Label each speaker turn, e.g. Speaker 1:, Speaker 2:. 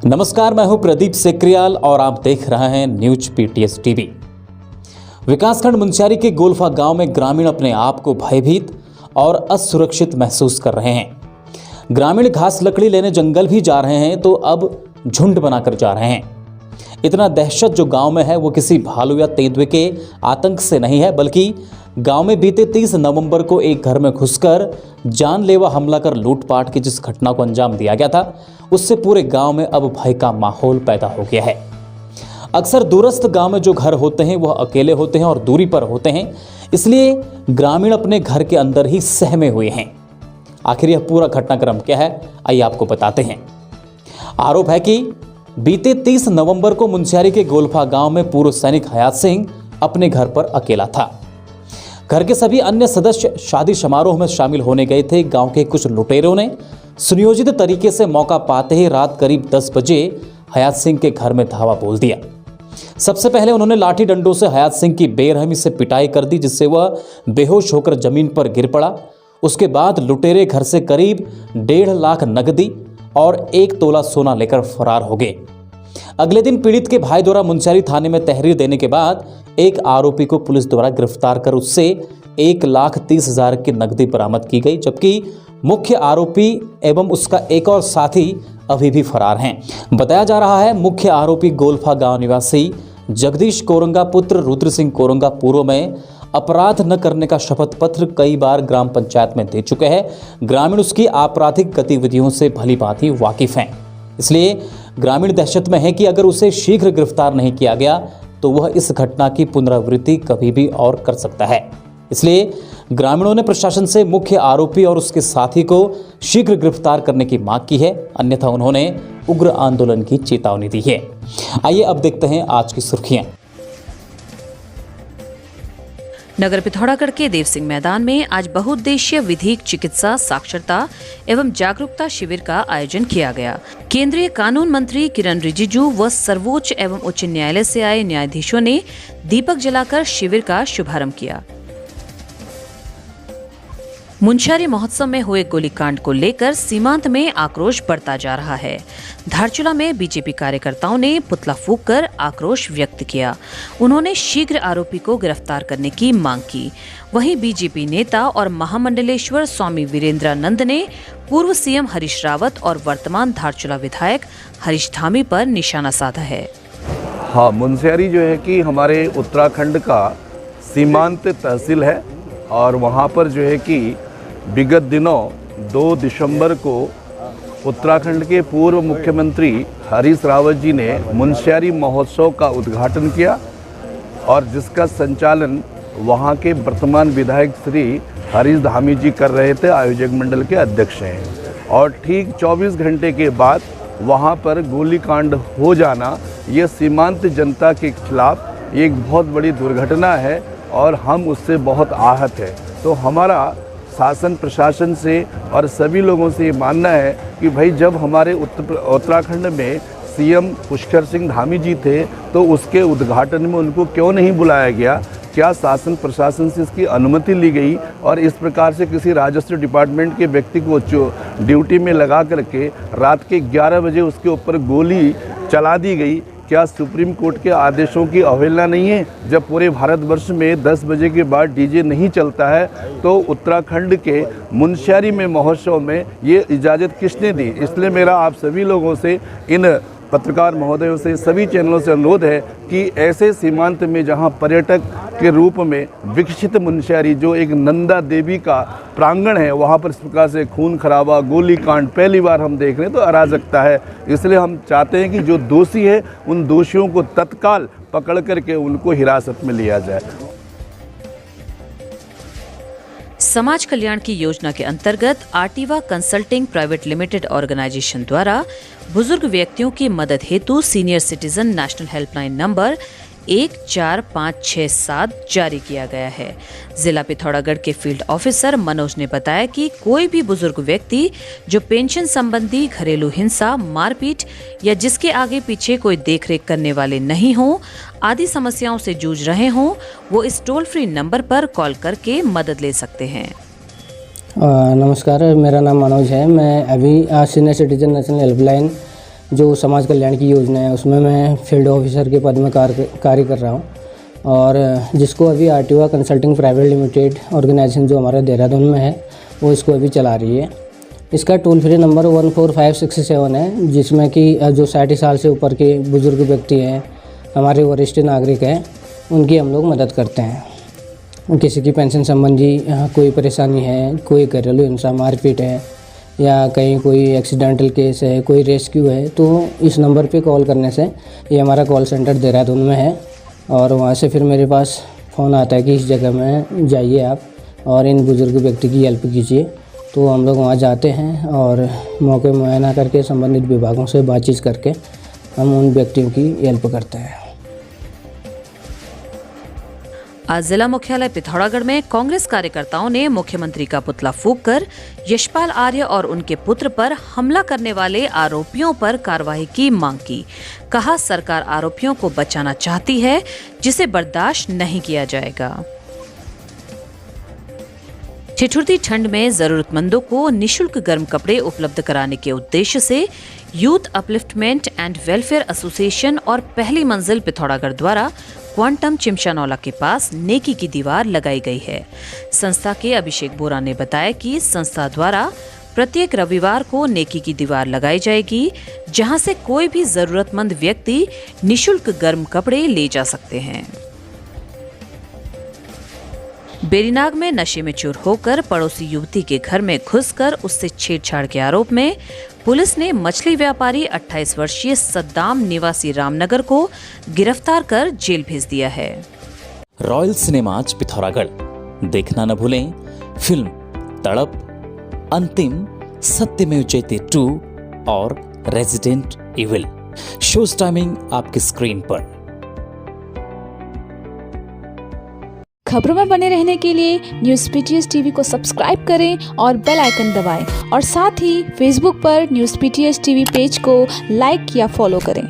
Speaker 1: नमस्कार, मैं हूं प्रदीप सेक्रियाल और आप देख रहे हैं न्यूज पीटीएस टीवी। विकासखंड मुंशियारी के गोल्फा गांव में ग्रामीण अपने आप को भयभीत और असुरक्षित महसूस कर रहे हैं। ग्रामीण घास लकड़ी लेने जंगल भी जा रहे हैं तो अब झुंड बनाकर जा रहे हैं। इतना दहशत जो गांव में है वो किसी भालू या तेंदुए के आतंक से नहीं है, बल्कि गांव में बीते 30 नवंबर को एक घर में घुसकर जानलेवा हमला कर लूटपाट की जिस घटना को अंजाम दिया गया था, उससे पूरे गांव में अब भय का माहौल पैदा हो गया है। अक्सर दूरस्थ गांव में जो घर होते हैं वह अकेले होते हैं और दूरी पर होते हैं, इसलिए ग्रामीण अपने घर के अंदर ही सहमे हुए हैं। आखिर यह पूरा घटनाक्रम क्या है, आइए आपको बताते हैं। आरोप है कि बीते 30 नवंबर को मुंशियारी के गोल्फा गांव में पूर्व सैनिक हयात सिंह अपने घर पर अकेला था। घर के सभी अन्य सदस्य शादी समारोह में शामिल होने गए थे। गांव के कुछ लुटेरों ने सुनियोजित तरीके से मौका पाते ही रात करीब 10 बजे हयात सिंह के घर में धावा बोल दिया। सबसे पहले उन्होंने लाठी डंडों से हयात सिंह की बेरहमी से पिटाई कर दी, जिससे वह बेहोश होकर जमीन पर गिर पड़ा। उसके बाद लुटेरे घर से करीब 1.5 लाख नकदी और 1 तोला सोना लेकर फरार हो गए। अगले दिन पीड़ित के भाई द्वारा मुंशियारी थाने में तहरीर देने के बाद एक आरोपी को पुलिस द्वारा गिरफ्तार कर उससे 1,30,000 की नकदी बरामद की गई, जबकि मुख्य आरोपी एवं उसका एक और साथी अभी भी फरार हैं। बताया जा रहा है मुख्य आरोपी गोल्फा गांव निवासी जगदीश कोरंगा पुत्र रुद्र सिंह कोरंगा पूर्व में अपराध न करने का शपथ पत्र कई बार ग्राम पंचायत में दे चुके हैं। ग्रामीण उसकी आपराधिक गतिविधियों से भली भांति वाकिफ हैं, इसलिए ग्रामीण दहशत में है कि अगर उसे शीघ्र गिरफ्तार नहीं किया गया तो वह इस घटना की पुनरावृत्ति कभी भी और कर सकता है। इसलिए ग्रामीणों ने प्रशासन से मुख्य आरोपी और उसके साथी को शीघ्र गिरफ्तार करने की मांग की है, अन्यथा उन्होंने उग्र आंदोलन की चेतावनी दी है। आइए अब देखते हैं आज की सुर्खियां।
Speaker 2: नगर पिथौरागढ़ के देव सिंह मैदान में आज बहुउद्देशीय विधिक चिकित्सा साक्षरता एवं जागरूकता शिविर का आयोजन किया गया। केंद्रीय कानून मंत्री किरण रिजिजू व सर्वोच्च एवं उच्च न्यायालय से आए न्यायाधीशों ने दीपक जलाकर शिविर का शुभारंभ किया। मुंशियारी महोत्सव में हुए गोलीकांड को लेकर सीमांत में आक्रोश बढ़ता जा रहा है। धारचूला में बीजेपी कार्यकर्ताओं ने पुतला फूंककर आक्रोश व्यक्त किया। उन्होंने शीघ्र आरोपी को गिरफ्तार करने की मांग की। वहीं बीजेपी नेता और महामंडलेश्वर स्वामी वीरेंद्रानंद ने पूर्व सीएम हरीश रावत और वर्तमान धारचूला विधायक हरीश धामी पर निशाना साधा है।
Speaker 3: हाँ, मुंशियारी जो है कि हमारे उत्तराखंड का सीमांत तहसील है और वहाँ पर जो है कि विगत दिनों 2 दिसंबर को उत्तराखंड के पूर्व मुख्यमंत्री हरीश रावत जी ने मुंशियारी महोत्सव का उद्घाटन किया और जिसका संचालन वहाँ के वर्तमान विधायक श्री हरीश धामी जी कर रहे थे, आयोजक मंडल के अध्यक्ष हैं। और ठीक 24 घंटे के बाद वहाँ पर गोलीकांड हो जाना ये सीमांत जनता के खिलाफ एक बहुत बड़ी दुर्घटना है और हम उससे बहुत आहत हैं। तो हमारा शासन प्रशासन से और सभी लोगों से ये मानना है कि भाई जब हमारे उत्तराखंड में सीएम पुष्कर सिंह धामी जी थे तो उसके उद्घाटन में उनको क्यों नहीं बुलाया गया? क्या शासन प्रशासन से इसकी अनुमति ली गई? और इस प्रकार से किसी राजस्व डिपार्टमेंट के व्यक्ति को ड्यूटी में लगा करके रात के 11 बजे उसके ऊपर गोली चला दी गई। क्या सुप्रीम कोर्ट के आदेशों की अवहेलना नहीं है? जब पूरे भारतवर्ष में 10 बजे के बाद डीजे नहीं चलता है तो उत्तराखंड के मुंशियारी में महोत्सव में ये इजाज़त किसने दी? इसलिए मेरा आप सभी लोगों से, इन पत्रकार महोदयों से, सभी चैनलों से अनुरोध है कि ऐसे सीमांत में जहां पर्यटक के रूप में विकसित मुंशियारी जो एक नंदा देवी का प्रांगण है, वहां पर इस प्रकार से खून खराबा, गोलीकांड पहली बार हम देख रहे हैं, तो अराजकता है। इसलिए हम चाहते हैं कि जो दोषी है उन दोषियों को तत्काल पकड़ करके उनको हिरासत में लिया जाए।
Speaker 2: समाज कल्याण की योजना के अंतर्गत आर्टिवा कंसल्टिंग प्राइवेट लिमिटेड ऑर्गेनाइजेशन द्वारा बुजुर्ग व्यक्तियों की मदद हेतु senior citizen national helpline number 14567 जारी किया गया है। जिला पिथौरागढ़ के फील्ड ऑफिसर मनोज ने बताया कि कोई भी बुजुर्ग व्यक्ति जो पेंशन संबंधी घरेलू हिंसा, मारपीट या जिसके आगे पीछे कोई देखरेख करने वाले नहीं हो आदि समस्याओं से जूझ रहे हों, वो इस टोल फ्री नंबर पर कॉल करके मदद ले सकते हैं।
Speaker 4: नमस्कार, मेरा नाम मनोज है। मैं अभी सीनियर सिटीजन नेशनल हेल्पलाइन जो समाज कल्याण की योजना है उसमें मैं फील्ड ऑफिसर के पद में कार्य कर रहा हूँ और जिसको अभी RTO consulting private limited organization जो हमारा देहरादून में है वो इसको अभी चला रही है। इसका टोल फ्री नंबर 14567 है, जिसमें कि जो 60 साल से ऊपर के बुज़ुर्ग व्यक्ति हैं, हमारे वरिष्ठ नागरिक हैं, उनकी हम लोग मदद करते हैं। किसी की पेंशन संबंधी कोई परेशानी है, कोई घरेलू हिंसा मारपीट है या कहीं कोई एक्सीडेंटल केस है, कोई रेस्क्यू है, तो इस नंबर पे कॉल करने से, ये हमारा कॉल सेंटर देहरादून में है और वहाँ से फिर मेरे पास फ़ोन आता है कि इस जगह में जाइए आप और इन बुज़ुर्ग व्यक्ति की हेल्प कीजिए। तो हम लोग वहाँ जाते हैं और मौके मुआयना करके संबंधित विभागों से बातचीत करके हम उन व्यक्तियों की हेल्प करते हैं।
Speaker 2: आज जिला मुख्यालय पिथौरागढ़ में कांग्रेस कार्यकर्ताओं ने मुख्यमंत्री का पुतला फूंककर यशपाल आर्य और उनके पुत्र पर हमला करने वाले आरोपियों पर कार्रवाई की मांग की। कहा, सरकार आरोपियों को बचाना चाहती है, जिसे बर्दाश्त नहीं किया जाएगा। ठिठुरती ठंड में जरूरतमंदों को निशुल्क गर्म कपड़े उपलब्ध कराने के उद्देश्य से youth upliftment and welfare association और पहली मंजिल पिथौरागढ़ द्वारा क्वांटम चिमशानौला के पास नेकी की दीवार लगाई गई है। संस्था के अभिषेक बोरा ने बताया कि संस्था द्वारा प्रत्येक रविवार को नेकी की दीवार लगाई जाएगी, जहां से कोई भी जरूरतमंद व्यक्ति निशुल्क गर्म कपड़े ले जा सकते हैं। बेरीनाग में नशे में चूर होकर पड़ोसी युवती के घर में घुसकर उससे छेड़छाड़ के आरोप में पुलिस ने मछली व्यापारी 28 वर्षीय सद्दाम निवासी रामनगर को गिरफ्तार कर जेल भेज दिया है।
Speaker 1: रॉयल सिनेमाज पिथौरागढ़ देखना न भूलें फिल्म तड़प, अंतिम, सत्यमेव जयते 2 और रेजिडेंट इविल। शोज टाइमिंग आपकी स्क्रीन पर।
Speaker 5: खबरों में बने रहने के लिए न्यूज़ पीटीएस टीवी को सब्सक्राइब करें और बेल आइकन दबाएं और साथ ही फेसबुक पर न्यूज़ पीटीएस टीवी पेज को लाइक या फॉलो करें।